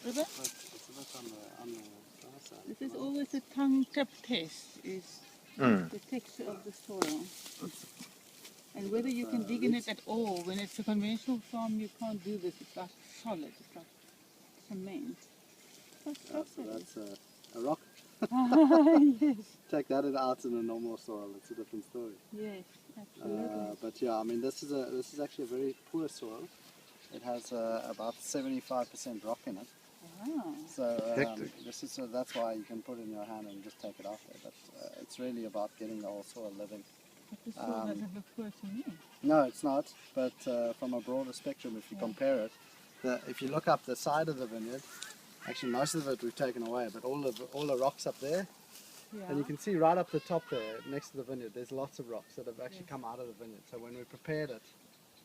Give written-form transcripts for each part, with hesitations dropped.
Ruben? It's a bit on the dry side. This is always a tongue tip test, is the texture of the soil. And whether you can dig in it at all. When it's a conventional farm, you can't do this. It's like solid. It's like cement. So that's a rock. Yes. Take that out in a normal soil. It's a different story. Yes, absolutely. But yeah, I mean, this is actually a very poor soil. It has about 75% rock in it. Wow. So that's why you can put it in your hand and just take it out there. But it's really about getting the whole soil living. But the soil doesn't look poor to me. No, it's not. But from a broader spectrum, if you compare it, if you look up the side of the vineyard, actually most of it we've taken away, but all the rocks up there, and you can see right up the top there, next to the vineyard, there's lots of rocks that have actually come out of the vineyard. So when we prepared it,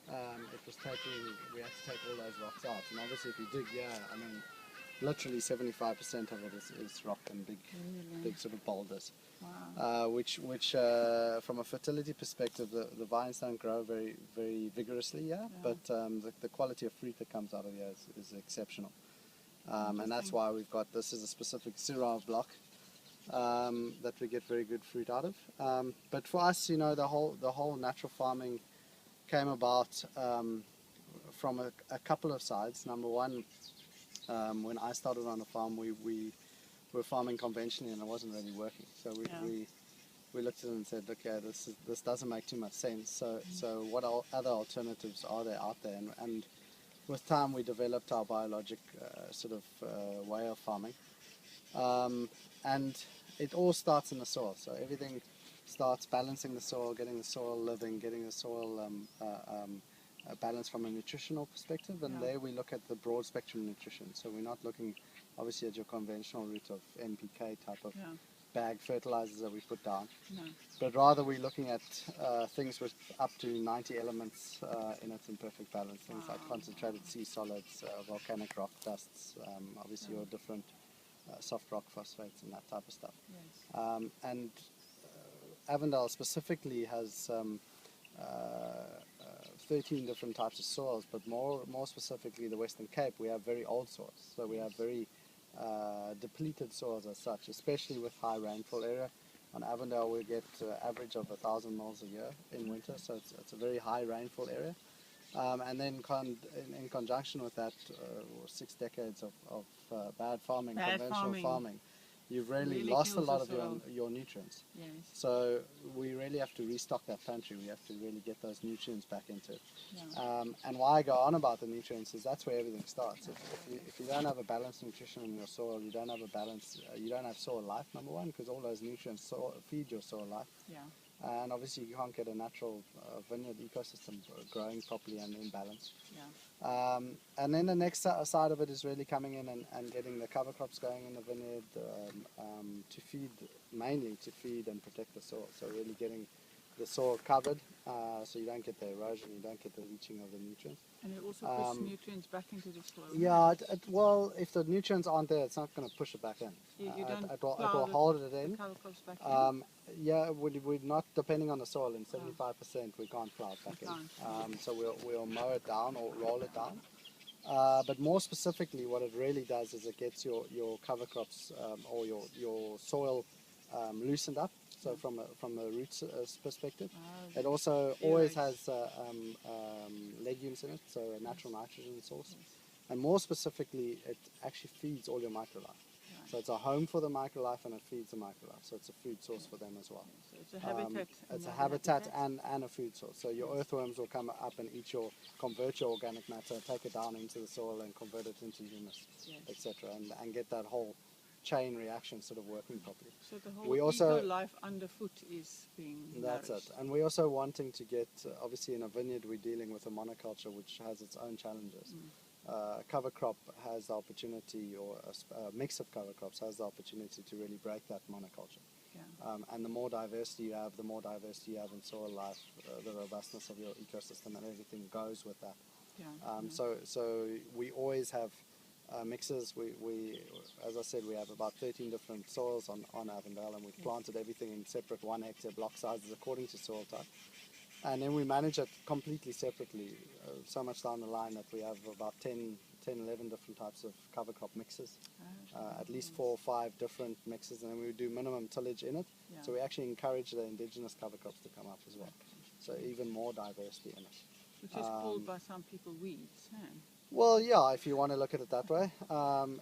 we had to take all those rocks out. And obviously if you dig here, I mean, literally 75% of it is rock and big sort of boulders. Wow. Which from a fertility perspective, the vines don't grow very, very vigorously here, but the quality of fruit that comes out of here is exceptional. And that's why we've got, this is a specific Syrah block that we get very good fruit out of. But for us, you know, the whole natural farming came about from a couple of sides. Number one, when I started on the farm, we were farming conventionally and it wasn't really working. So we looked at it and said, okay, this doesn't make too much sense. So what other alternatives are there out there? And with time, we developed our biologic sort of way of farming. And it all starts in the soil. So everything starts balancing the soil, getting the soil living, getting the soil balanced from a nutritional perspective. And there we look at the broad spectrum nutrition. So we're not looking obviously at your conventional route of NPK type of bag fertilizers that we put down. No. But rather we're looking at things with up to 90 elements in it in perfect balance. Things like concentrated sea solids, volcanic rock dusts, obviously your different soft rock phosphates and that type of stuff. Yes. And Avondale specifically has 13 different types of soils, but more specifically the Western Cape, we have very old soils. So we have very depleted soils as such, especially with high rainfall area. On Avondale we get average of 1,000 mils a year in winter, so it's a very high rainfall area. And then in conjunction with that, 6 decades of bad farming, conventional farming, you've really lost a lot of your nutrients. Yes. So we really have to restock that pantry. We have to really get those nutrients back into it. Yeah. And why I go on about the nutrients is that's where everything starts. If you don't have a balanced nutrition in your soil, you don't have a balance. You don't have soil life, number one, because all those nutrients feed your soil life. Yeah. And obviously you can't get a natural vineyard ecosystem growing properly and in balance. Yeah. And then the next side of it is really coming in and getting the cover crops going in the vineyard mainly to feed and protect the soil. So really getting the soil covered so you don't get the erosion, you don't get the leaching of the nutrients. And it also puts nutrients back into the soil. Yeah, well, if the nutrients aren't there, it's not going to push it back in. It will hold it in. Cover crops back in. Yeah, we're not, depending on the soil, in 75% we can't plow it back in. So we'll mow it down or roll it down. But more specifically, what it really does is it gets your cover crops or your soil loosened up. So from a roots perspective, it also always has legumes in it, so a natural nitrogen source. And more specifically, it actually feeds all your microlife. Right. So it's a home for the microlife and it feeds the microlife. So it's a food source for them as well. So it's a habitat. It's a habitat and a food source. So your earthworms will come up and convert your organic matter, take it down into the soil and convert it into humus, etc. And get that whole chain reaction sort of working properly. So the whole eco-life underfoot is being nourished. That's it. And we're also wanting to get, obviously in a vineyard we're dealing with a monoculture which has its own challenges. Cover crop has the opportunity, or a mix of cover crops has the opportunity to really break that monoculture. Yeah. And the more diversity you have in soil life, the robustness of your ecosystem and everything goes with that. Yeah. So we always have mixes. We, as I said, we have about 13 different soils on Avondale, and we've planted everything in separate 1 hectare block sizes according to soil type. And then we manage it completely separately, so much down the line that we have about 10 10, 11 different types of cover crop mixes, at least nice. 4 or 5 different mixes, and then we do minimum tillage in it. Yeah. So we actually encourage the indigenous cover crops to come up as well. So even more diversity in it. Which is called by some people weeds, huh? Well, yeah, if you want to look at it that way.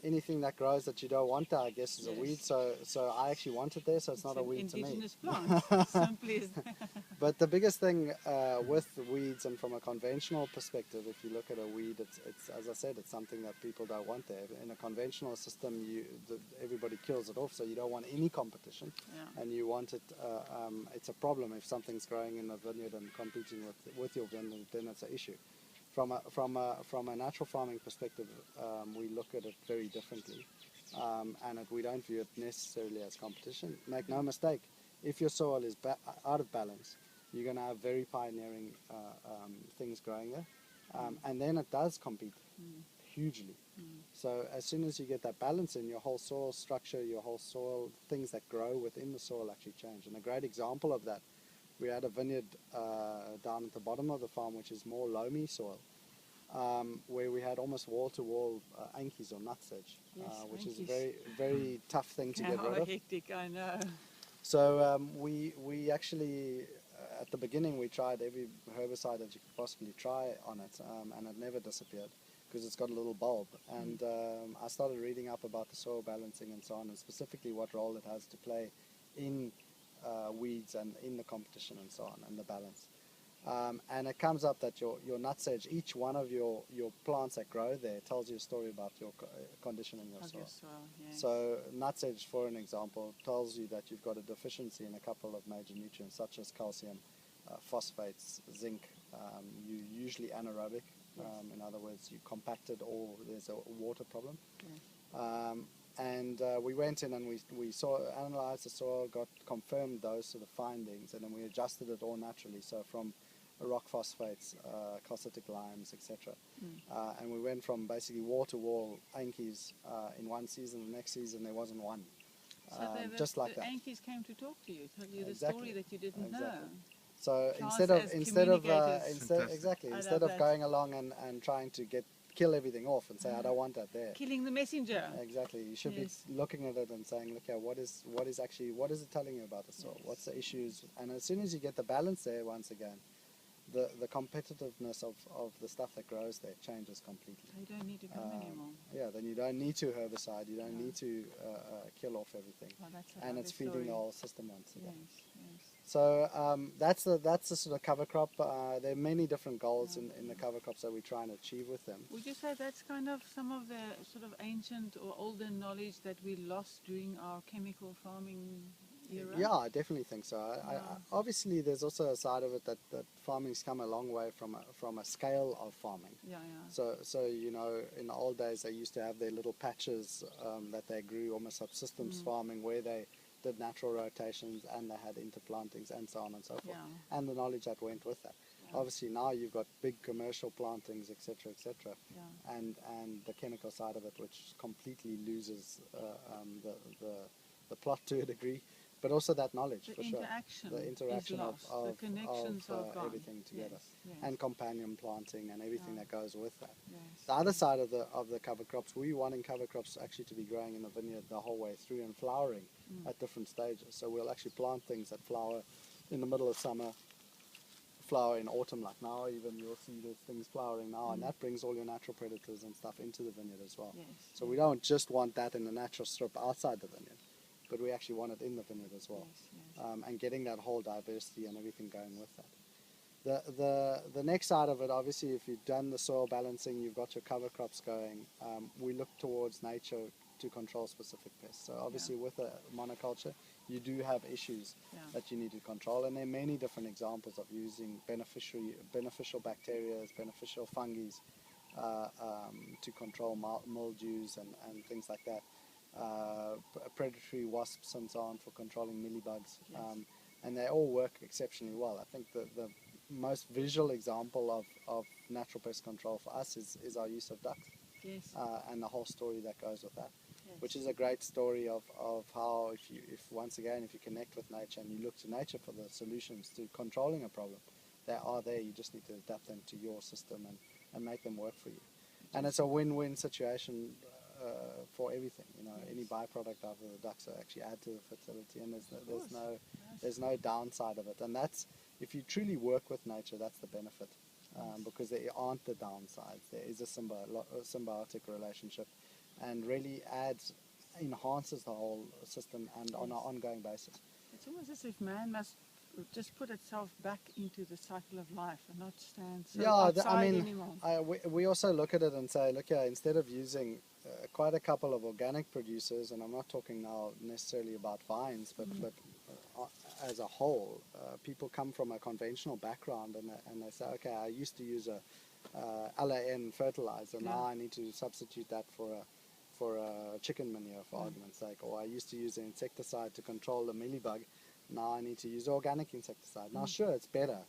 Anything that grows that you don't want there, I guess, is a weed. So I actually want it there, so it's not a weed to me. Indigenous plant, simply as that. But the biggest thing with weeds, and from a conventional perspective, if you look at a weed, it's as I said, it's something that people don't want there. In a conventional system, everybody kills it off, so you don't want any competition, and you want it. It's a problem if something's growing in the vineyard and competing with your vineyard, then it's an issue. From a natural farming perspective, we look at it very differently, and we don't view it necessarily as competition. Make no mistake, if your soil is out of balance, you're going to have very pioneering things growing there, and then it does compete hugely. So as soon as you get that balance in, your whole soil structure, your whole soil, things that grow within the soil actually change. And a great example of that, we had a vineyard down at the bottom of the farm, which is more loamy soil, where we had almost wall-to-wall ankies or nutsedge, which is a very, very tough thing to get rid of. Hectic, I know. So we actually, at the beginning, we tried every herbicide that you could possibly try on it, and it never disappeared because it's got a little bulb. And I started reading up about the soil balancing and so on, and specifically what role it has to play in weeds and in the competition and so on, and the balance. And it comes up that your nutsedge, each one of your plants that grow there tells you a story about your condition in your soil. Yes. So nutsedge, for an example, tells you that you've got a deficiency in a couple of major nutrients such as calcium, phosphates, zinc. You're usually anaerobic, in other words, you compacted or there's a water problem. And we went in and we analysed the soil, confirmed those sort of findings, and then we adjusted it all naturally. So from rock phosphates, calcitic limes, etc. And we went from basically wall-to-wall ankies in one season. The next season there wasn't one. So just like that. The ankies came to talk to you, tell you the Exactly. story that you didn't know. So Plants instead of that. going along and trying to kill everything off and say I don't want that there. Killing the messenger. Exactly. You should be looking at it and saying, look here, what is it telling you about the soil? What's the issues? And as soon as you get the balance there, once again, the competitiveness of the stuff that grows there changes completely. You don't need to come anymore. Yeah, then you don't need to herbicide, you don't need to kill off everything, and it's feeding the whole system once again. Yes. So that's the sort of cover crop. There are many different goals in the cover crops that we try and achieve with them. Would you say that's kind of some of the sort of ancient or older knowledge that we lost during our chemical farming era? Yeah, I definitely think so. Obviously, there's also a side of it that farming's come a long way from a scale of farming. So you know, in the old days, they used to have their little patches that they grew, almost subsistence farming, where they did natural rotations and they had interplantings and so on and so forth, and the knowledge that went with that. Obviously now you've got big commercial plantings, etc., and the chemical side of it, which completely loses the plot to a degree, but also that knowledge, the for sure. The interaction of everything together, and companion planting and everything that goes with that. The other side of the cover crops, we wanting cover crops actually to be growing in the vineyard the whole way through and flowering at different stages. So we'll actually plant things that flower in the middle of summer, flower in autumn, like now even you'll see there's things flowering now, and that brings all your natural predators and stuff into the vineyard as well. So we don't just want that in the natural strip outside the vineyard, but we actually want it in the vineyard as well, and getting that whole diversity and everything going with that. The next side of it, obviously, if you've done the soil balancing, you've got your cover crops going, we look towards nature to control specific pests. So obviously with a monoculture, you do have issues that you need to control, and there are many different examples of using beneficial bacteria, beneficial fungi to control mildews and things like that. Predatory wasps and so on for controlling mealybugs, and they all work exceptionally well. I think the most visual example of natural pest control for us is our use of ducks, and the whole story that goes with that, which is a great story of how if once again if you connect with nature and you look to nature for the solutions to controlling a problem, they are there. You just need to adapt them to your system and make them work for you. And it's a win-win situation for everything. You know, any byproduct out of the ducks will actually add to the fertility, and there's no downside of it. And that's, if you truly work with nature, that's the benefit, because there aren't the downsides. There is a symbiotic relationship, and really enhances the whole system, and on an ongoing basis. It's almost as if man must just put itself back into the cycle of life and not stand so outside anymore. We also look at it and say, look here, instead of using quite a couple of organic producers, and I'm not talking now necessarily about vines, but as a whole, people come from a conventional background, and they say, okay, I used to use a LAN fertilizer, now I need to substitute that for a chicken manure, for argument's sake, or I used to use an insecticide to control the mealybug, now I need to use organic insecticide. Now sure, it's better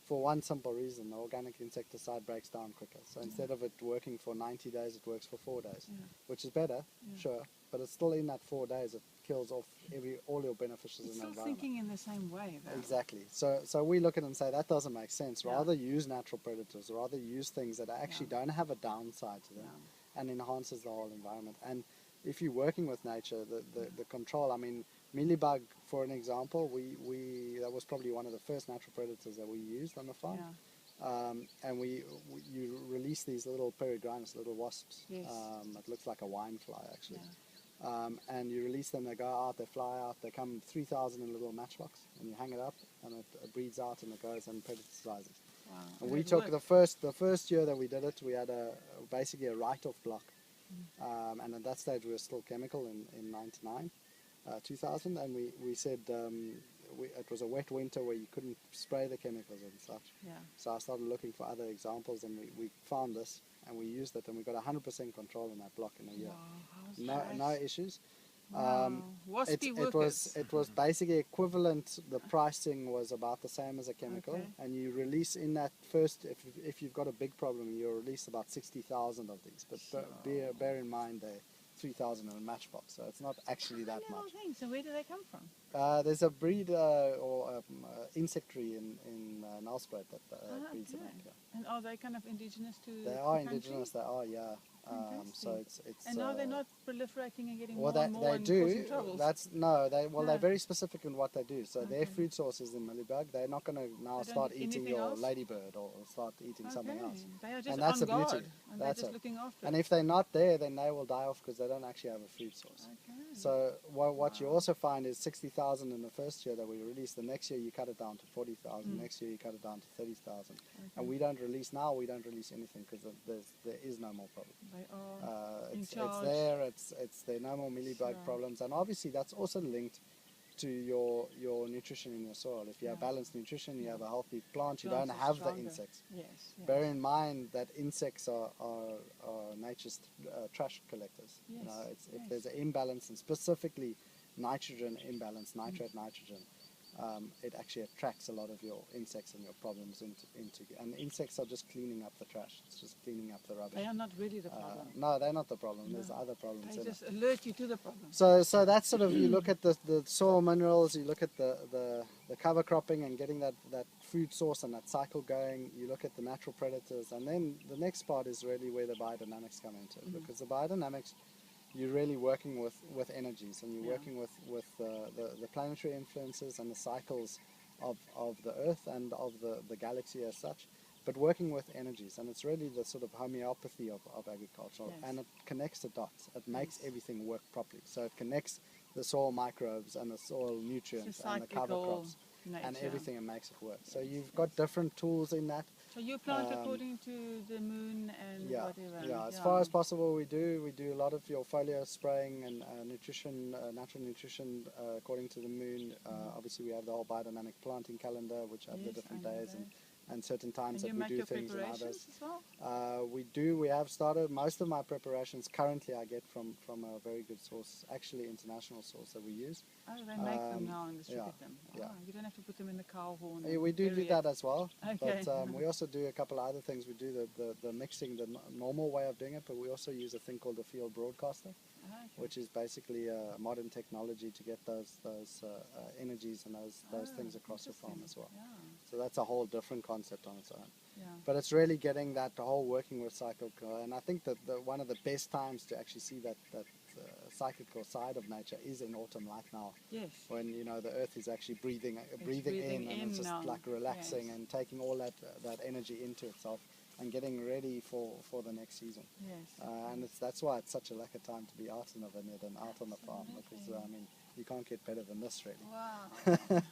for one simple reason: the organic insecticide breaks down quicker. So instead of it working for 90 days, it works for 4 days, which is better, sure, but it's still in that 4 days, it kills off all your beneficials in the environment. It's still thinking in the same way, though. Exactly. So we look at it and say, that doesn't make sense. Rather use natural predators, rather use things that actually don't have a downside to them, and enhances the whole environment. And if you're working with nature, the control, I mean, mealybug, for an example, that was probably one of the first natural predators that we used on the farm. And you release these little peregrinus, little wasps. It looks like a wine fly, actually. And you release them, they go out, they fly out, they come 3,000 in a little matchbox, and you hang it up, and it breeds out, and it goes and predatorsizes. Wow. And we took the first year that we did it, we had basically a write-off block. And at that stage we were still chemical in 99, 2000, and we said it was a wet winter where you couldn't spray the chemicals and such. So I started looking for other examples, and we found this, and we used it, and we got 100% control in that block in a year. No issues. It was basically equivalent. The pricing was about the same as a chemical, and you release in that first. If you've got a big problem, you'll release about 60,000 of these. But bear in mind they're 3,000 in a matchbox, so it's not actually that much. So where do they come from? There's a breed or insectry in Nelspruit that breeds them. And are they kind of indigenous to They are indigenous. They are, yeah. So it's and now they're not proliferating and getting more and more they and do. causing troubles. They're very specific in what they do. So their food source is the mealybug. They're not going to now start eating your ladybird or start eating something else. They are just and that's on the beauty. guard, and they're just looking after And it. if they're not there, then they will die off because they don't actually have a food source. So what you also find is 60,000 in the first year that we released. The next year you cut it down to 40,000. Next year you cut it down to 30,000. And we don't release anything because there is no more problem. They are it's there. It's their normal mealybug problems, and obviously that's also linked to your nutrition in your soil. If you have balanced nutrition, you have a healthy plant. You don't have the insects. Bear in mind that insects are nature's trash collectors. You know, if there's an imbalance, and specifically nitrogen imbalance, nitrate nitrogen, it actually attracts a lot of your insects and your problems into and insects are just cleaning up the trash. It's just cleaning up the rubbish. They are not really the problem. No, they're not the problem. There's other problems. They just alert you to the problem. So that's sort of, you look at the soil minerals, you look at the cover cropping and getting that food source and that cycle going. You look at the natural predators, and then the next part is really where the biodynamics come into it, because the biodynamics, you're really working with energies, and you're working with the planetary influences and the cycles of the Earth and of the galaxy as such, but working with energies. And it's really the sort of homeopathy of agriculture, and it connects the dots. It makes everything work properly. So it connects the soil microbes and the soil nutrients and the cover crops and everything, and makes it work. So you've got different tools in that. So you plant according to the moon and whatever. Yeah, as far as possible we do a lot of your foliar spraying and nutrition, natural nutrition according to the moon. Obviously we have the whole biodynamic planting calendar, which have the different days and certain times that we do things and others. As well? We have started. Most of my preparations currently I get from a very good source, actually international source that we use. Oh, they make them now and distribute them. You don't have to put them in the cow horn. We do that as well. Okay. But we also do a couple of other things. We do the mixing, the normal way of doing it, but we also use a thing called the field broadcaster, which is basically a modern technology to get those energies and those things across your farm as well. So that's a whole different concept. concept on its own. Yeah. But it's really getting that whole working with cyclical, and I think that one of the best times to actually see that cyclical side of nature is in autumn, like now. Yes. When the earth is actually breathing in, and it's just now. like relaxing, Yes. and taking all that energy into itself and getting ready for the next season. Yes. And that's why it's such a lekker time to be out in the vineyard and out on the farm, because I mean, you can't get better than this, really. Wow.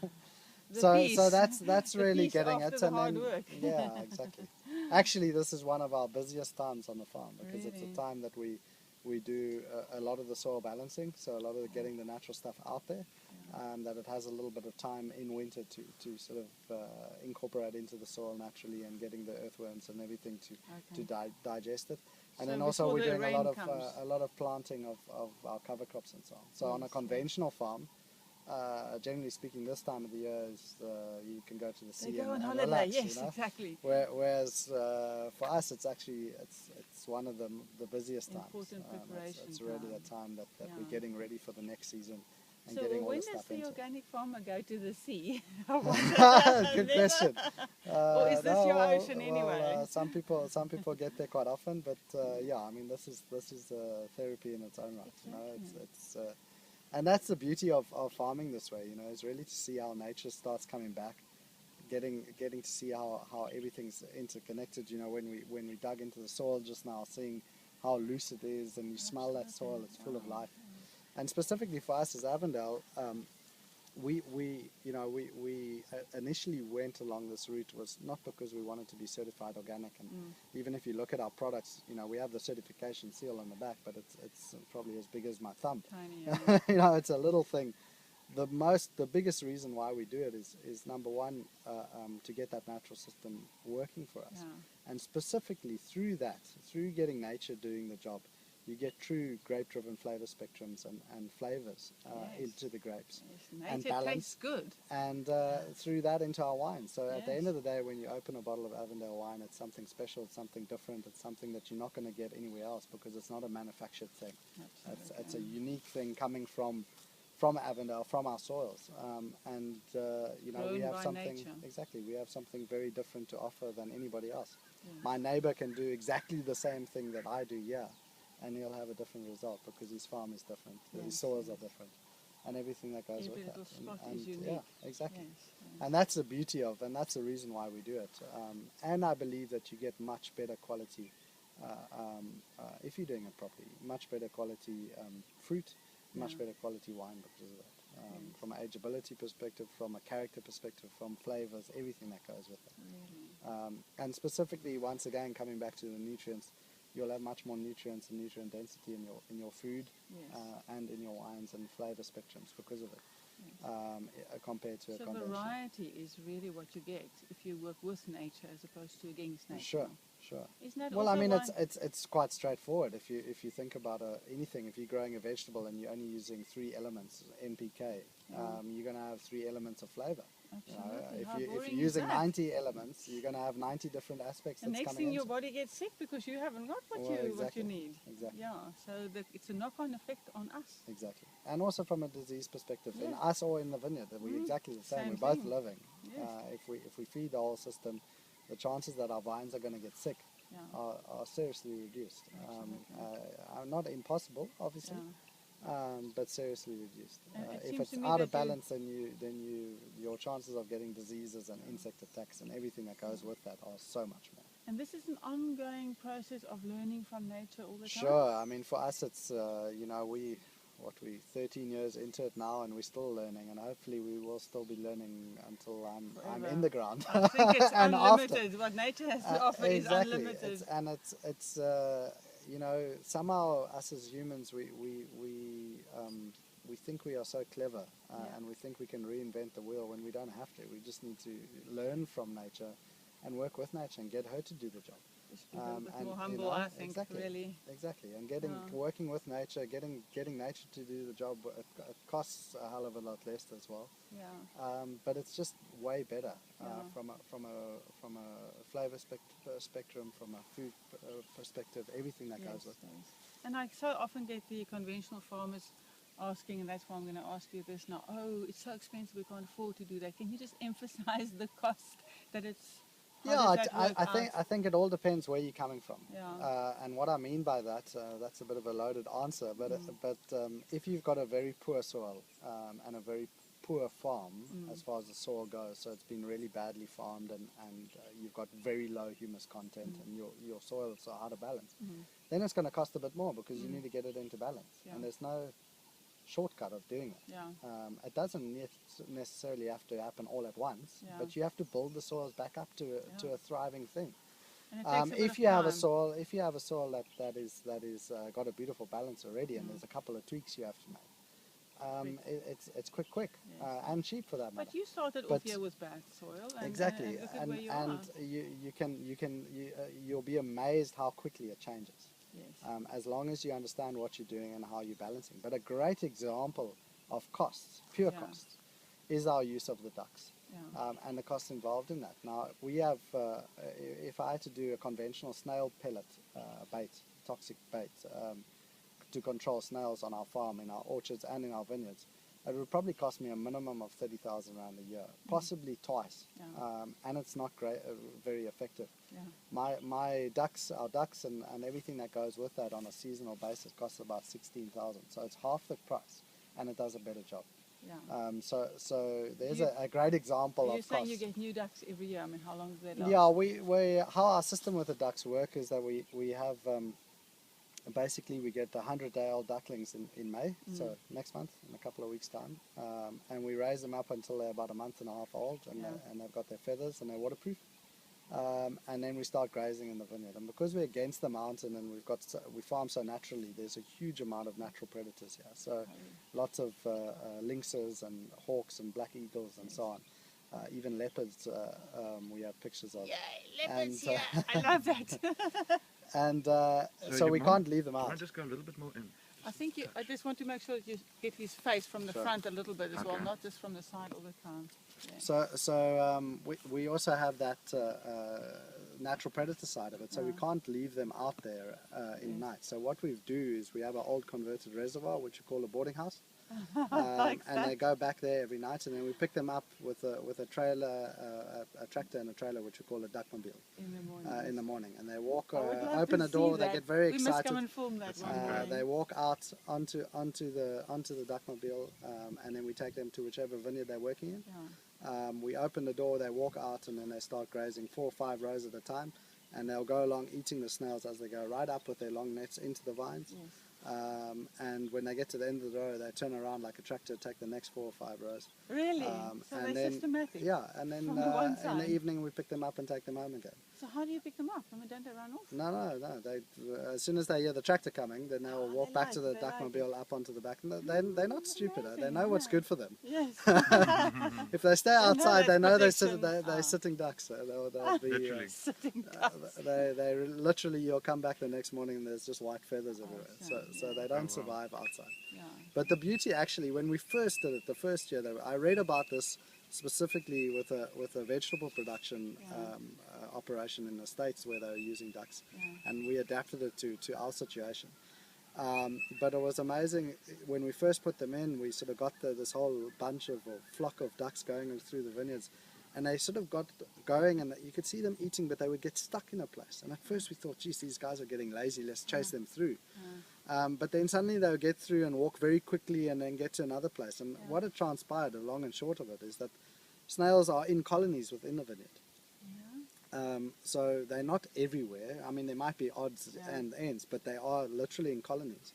So that's really getting after it, the and hard then work. yeah, exactly. Actually, this is one of our busiest times on the farm, because it's Really? a time that we do a lot of the soil balancing, so a lot of getting the natural stuff out there. That it has a little bit of time in winter to sort of incorporate into the soil naturally, and getting the earthworms and everything to digest it. And So then also before we're the doing rain a lot of planting of our cover crops and so on. So on a Yes, conventional farm, generally speaking, this time of the year is you can go to the sea They go on and holiday. relax, Yes, you know? exactly. Whereas for us, it's actually it's one of the busiest times. Important preparation It's really time. a time that Yeah. we're getting ready for the next season and So getting all when the does stuff the into. organic farmer go to the sea? Good question. Or is this your well, ocean anyway? some people get there quite often, but yeah, I mean, this is therapy in its own right. You know, it's and that's the beauty of farming this way. You know, is really to see how nature starts coming back, getting to see how everything's interconnected. You know, when we dug into the soil just now, seeing how loose it is, and you smell that soil, it's full of life. And specifically for us as Avondale, we initially went along this route was not because we wanted to be certified organic, and even if you look at our products, you know, we have the certification seal on the back, but it's probably as big as my thumb. Tiny. You know, it's a little thing. The biggest reason why we do it is number one, to get that natural system working for us, and specifically through getting nature doing the job, you get true grape-driven flavor spectrums and flavors into the grapes, and balance. Tastes good. And through that into our wine. So at the end of the day, when you open a bottle of Avondale wine, it's something special, it's something different, it's something that you're not going to get anywhere else, because it's not a manufactured thing. It's a unique thing coming from Avondale, from our soils, and you know, we have something we have something very different to offer than anybody else. My neighbor can do exactly the same thing that I do here, and he'll have a different result, because his farm is different, his soils are different, and everything that goes with that. And is unique. Yeah, exactly. And that's the beauty of, and that's the reason why we do it. And I believe that you get much better quality if you're doing it properly. Much better quality fruit, much better quality wine because of that. From an ageability perspective, from a character perspective, from flavors, everything that goes with it. Really? And specifically, once again, coming back to the nutrients, you'll have much more nutrients and nutrient density in your food, and in your wines and flavor spectrums because of it, compared to a conventional. So variety is really what you get if you work with nature as opposed to against nature. Sure. Isn't that well, also I mean, why it's quite straightforward. If you think about anything, if you're growing a vegetable and you're only using 3 elements NPK, you're going to have 3 elements of flavor. You know, if you're using 90 elements, you're going to have 90 different aspects. And that's next coming thing your into. body gets sick because you haven't got what you need. Exactly. Yeah, so it's a knock-on effect on us. Exactly. And also from a disease perspective, in us or in the vineyard, we're exactly the same. We're both living. If we feed the whole system, the chances that our vines are going to get sick are seriously reduced. Not impossible, obviously, but seriously reduced. If it's out of balance, then your chances of getting diseases and insect attacks and everything that goes with that are so much more. And this is an ongoing process of learning from nature all the time? Sure. I mean, for us, it's, you know, we're 13 years into it now, and we're still learning, and hopefully we will still be learning until I'm in the ground. I think it's and unlimited. After. What nature has to offer is unlimited. It's you know, somehow us as humans, we think we are so clever, and we think we can reinvent the wheel when we don't have to. We just need to learn from nature and work with nature and get her to do the job. Just be a little bit more humble, I think, really. Exactly, and working with nature, getting nature to do the job, it costs a hell of a lot less as well. But it's just way better from a flavor spectrum, from a food perspective, everything that goes with it. And I so often get the conventional farmers asking, and that's why I'm going to ask you this now, oh, it's so expensive, we can't afford to do that. Can you just emphasize the cost, that it's How does that work I think it all depends where you're coming from. Yeah. And what I mean by that, that's a bit of a loaded answer, but if you've got a very poor soil and a very poor farm as far as the soil goes, so it's been really badly farmed and you've got very low humus content and your soils are out of balance, then it's going to cost a bit more because you need to get it into balance. Yeah. And there's no shortcut of doing it. Yeah. It doesn't necessarily have to happen all at once, but you have to build the soils back up to a thriving thing. And it takes a bit If of you have a time. soil, that is got a beautiful balance already, and there's a couple of tweaks you have to make, it's quick Yes. and cheap for that matter. But you started off here with bad soil. And, Exactly, and look at where you are. you'll be amazed how quickly it changes. Yes. As long as you understand what you're doing and how you're balancing. But a great example of costs, pure costs, is our use of the ducks and the costs involved in that. Now, we have, if I had to do a conventional snail pellet bait, toxic bait, to control snails on our farm, in our orchards and in our vineyards, it would probably cost me a minimum of 30,000 rand a year, possibly twice, and it's not great, very effective. My ducks, our ducks, and everything that goes with that on a seasonal basis costs about 16,000. So it's half the price, and it does a better job. So there's a great example of cost. You're saying you get new ducks every year. I mean, how long do they last? Yeah, we how our system with the ducks work is that we have. Basically, we get 100-day-old ducklings in May, so next month, in a couple of weeks' time, and we raise them up until they're about a month and a half old, and they've got their feathers and they're waterproof, and then we start grazing in the vineyard. And because we're against the mountain and we farm so naturally, there's a huge amount of natural predators here. So lots of lynxes and hawks and black eagles and so on. Even leopards, we have pictures of. Yay, leopards! I love that. And so we can't leave them out. Can I just go a little bit more in? I think I just want to make sure that you get his face from the front a little bit as well, not just from the side all the time. Yeah. So we also have that natural predator side of it, so we can't leave them out there in night. So what we do is we have an old converted reservoir, which we call a boarding house. And they go back there every night, and then we pick them up with a trailer, a tractor and a trailer, which we call a duckmobile. In the morning, and they walk, open a door. They get very excited. We must come and film that one. They walk out onto the duckmobile, and then we take them to whichever vineyard they're working in. We open the door. They walk out, and then they start grazing 4 or 5 rows at a time, and they'll go along eating the snails as they go, right up with their long nets into the vines. Yes. And when they get to the end of the row, they turn around like a tractor, take the next 4 or 5 rows. Really? So and they're systematic? Yeah, and then in the evening we pick them up and take them home again. So how do you pick them up? I mean, don't they run off? No. They, as soon as they hear the tractor coming, then they'll walk back to the duckmobile up onto the back. They're not stupid. They know what's good for them. Yes. If they stay outside, they know they're sitting ducks. So they'll be sitting ducks. They literally, you'll come back the next morning and there's just white feathers everywhere. So they don't survive outside. Yeah. But the beauty, actually, when we first did it, the first year, I read about this specifically with a vegetable production operation in the States where they were using ducks, and we adapted it to our situation. But it was amazing when we first put them in. We sort of got this whole bunch of flock of ducks going through the vineyards, and they sort of got going, and you could see them eating, but they would get stuck in a place. And at first we thought, geez, these guys are getting lazy, let's chase them through. But then suddenly they would get through and walk very quickly and then get to another place. And what had transpired, the long and short of it, is that snails are in colonies within the vineyard. So they're not everywhere. I mean, there might be odds and ends, but they are literally in colonies.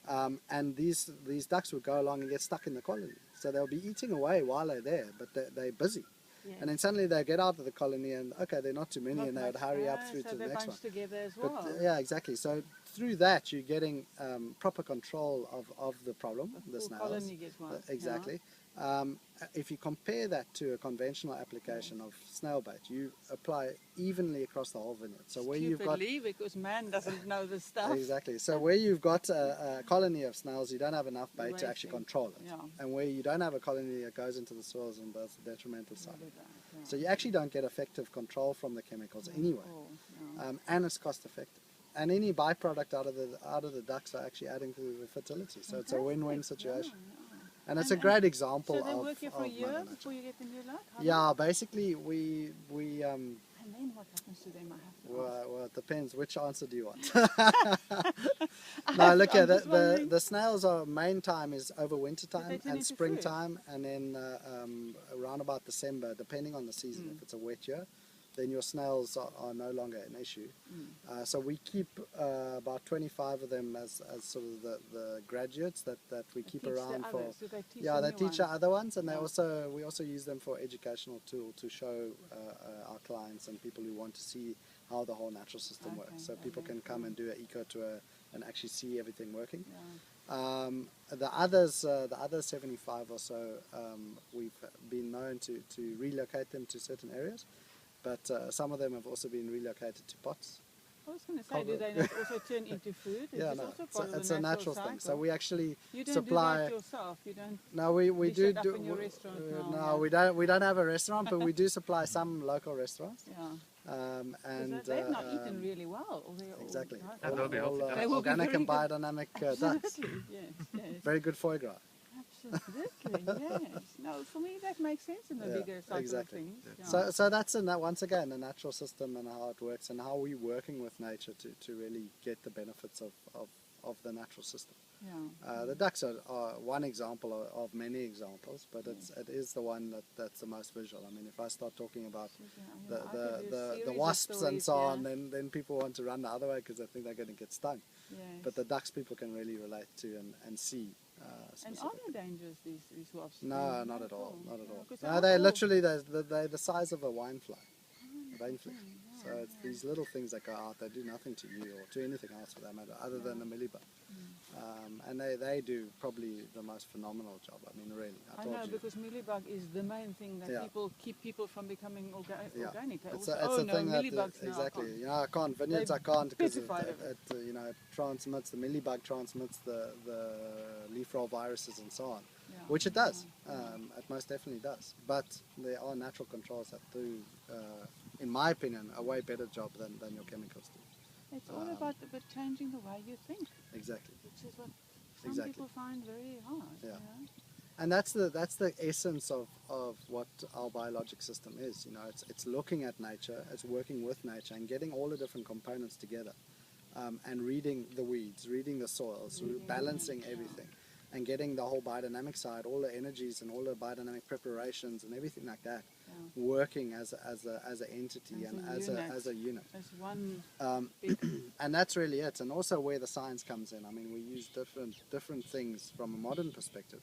And these ducks would go along and get stuck in the colony. So they'll be eating away while they're there, but they're busy. Yes. And then suddenly they get out of the colony and, okay, they're not too many, and they would hurry up through to the next one. Together as well. But, yeah, exactly. So through that, you're getting proper control of the problem, the snails. Colony gets one. Exactly. If you compare that to a conventional application of snail bait, you apply evenly across the whole vineyard. So where you've got, because man doesn't know this stuff. Exactly. So where you've got a colony of snails, you don't have enough bait to actually control it. Yeah. And where you don't have a colony, it goes into the soils and does the detrimental side. Yeah. So you actually don't get effective control from the chemicals anyway, and it's cost effective. And any byproduct out of the ducks are actually adding to the fertility. So it's a win-win situation. And it's a great example of... So they work here for a year before you get the new lot? Yeah, basically we And then what happens to them? I have to Well, it depends. Which answer do you want? No, look here. The snails' main time is over winter time and springtime, and then around about December, depending on the season. If it's a wet year, then your snails are no longer an issue. So we keep about 25 of them as sort of the graduates that we keep around for. They teach the other ones, and we also use them for educational tool to show our clients and people who want to see how the whole natural system works. So people can come and do an eco tour and actually see everything working. The other 75 or so, we've been known to relocate them to certain areas. But some of them have also been relocated to pots. I was going to say, do they not also turn into food? It's a natural thing. So we actually you don't supply. do that yourself. You don't. No, we do. Up in your restaurant no, we don't. We don't have a restaurant, but we do supply some local restaurants. And they've not eaten really well. Exactly. All organic and biodynamic ducks. Yes. Very good foie gras. Absolutely, yes. No, for me that makes sense in the bigger cycle of things. So that's once again the natural system and how it works and how we're working with nature to really get the benefits of the natural system. The ducks are one example of many examples, but it is the one that's the most visual. I mean, if I start talking about the wasps and so on, then people want to run the other way because they think they're going to get stung. But the ducks people can really relate to and see. And are they dangerous, these wasps? No, not at all. Not at all. No, they're literally they're the size of a wine fly. So it's these little things that go out. They do nothing to you or to anything else for that matter, other than the millibug. And they do probably the most phenomenal job. I mean, really. I know, because millibug is the main thing that keep people from becoming organic. It's a thing that exactly. I can't. Vineyards I can't because it transmits. The millibug transmits the leaf roll viruses and so on, which it does. It most definitely does. But there are natural controls that do, in my opinion, a way better job than your chemicals do. It's all about changing the way you think. Exactly. Which is what some people find very hard. And that's the essence of what our biologic system is. It's looking at nature, it's working with nature, and getting all the different components together, and reading the weeds, reading the soils, balancing everything, and getting the whole biodynamic side, all the energies and all the biodynamic preparations and everything like that, working as an entity and as a unit. As one and that's really it. And also where the science comes in. I mean, we use different things from a modern perspective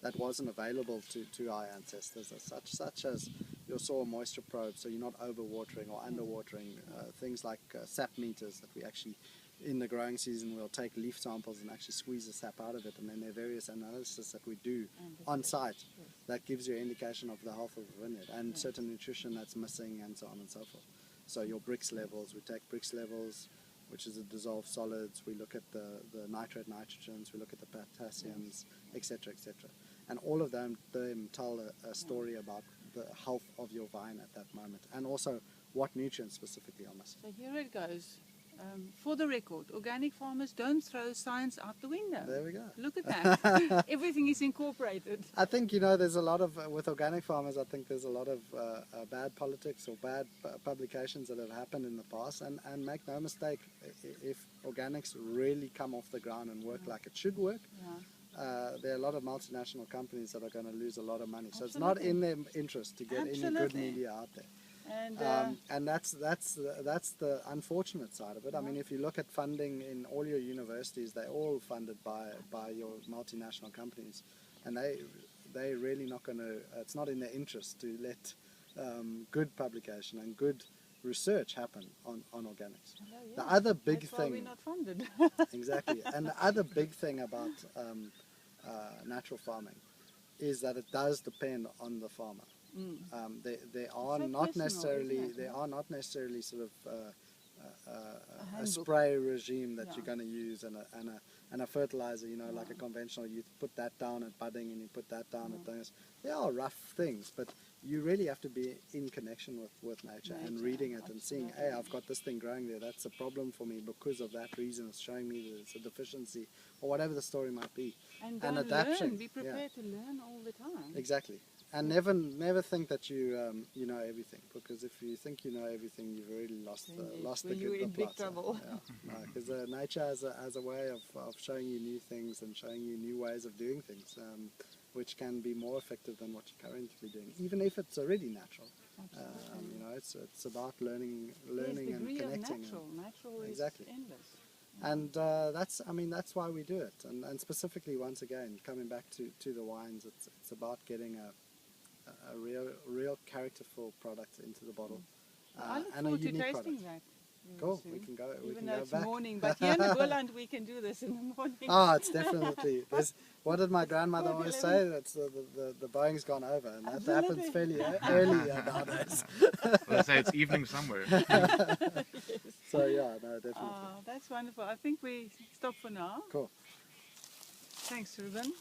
that wasn't available to our ancestors as such as your soil moisture probe, so you're not overwatering or underwatering, things like sap meters that we actually in the growing season we'll take leaf samples and actually squeeze the sap out of it, and then there are various analyses that we do on site that gives you an indication of the health of the vineyard and certain nutrition that's missing and so on and so forth. So your brix levels, we take brix levels, which is the dissolved solids, we look at the nitrate nitrogens, we look at the potassiums, etc., etc. And all of them tell a story about the health of your vine at that moment, and also what nutrients specifically are missing. So here it goes. For the record, organic farmers don't throw science out the window. There we go. Look at that. Everything is incorporated. I think, there's a lot of, with organic farmers, I think there's a lot of bad politics or bad publications that have happened in the past. And make no mistake, if organics really come off the ground and work like it should work, there are a lot of multinational companies that are going to lose a lot of money. So it's not in their interest to get any good media out there. And that's the unfortunate side of it. I mean, if you look at funding in all your universities, they're all funded by your multinational companies, and they're really not going to. It's not in their interest to let good publication and good research happen on organics. The other big thing. That's why we're not funded. Exactly, and the other big thing about natural farming is that it does depend on the farmer. They are not necessarily sort of a spray regime that you're going to use and a fertilizer, like a conventional. You put that down at budding and you put that down at things. They are rough things, but you really have to be in connection with nature and reading it and seeing, hey, I've got this thing growing there. That's a problem for me because of that reason. It's showing me that it's a deficiency or whatever the story might be. And adaptation. Be prepared to learn all the time. Exactly. And never think that you know everything, because if you think you know everything, you've already lost the you're in big plot. trouble. Because nature has a way of showing you new things and showing you new ways of doing things, which can be more effective than what you're currently doing, even if it's already natural. You know, it's about learning and connecting. Natural exactly. is endless. And that's why we do it. And specifically, once again, coming back to the wines, it's about getting a real characterful product into the bottle, I look and a forward to unique tasting product. that. Cool. Soon. We can go. We Even can though go it's back. morning, but here in the Pollard we can do this in the morning. Oh, it's definitely. What did my grandmother always say? That's the Boeing's gone over, and that happens fairly early nowadays. Let's say it's evening somewhere. Yes. So yeah, no, definitely. That's wonderful. I think we stop for now. Cool. Thanks, Ruben.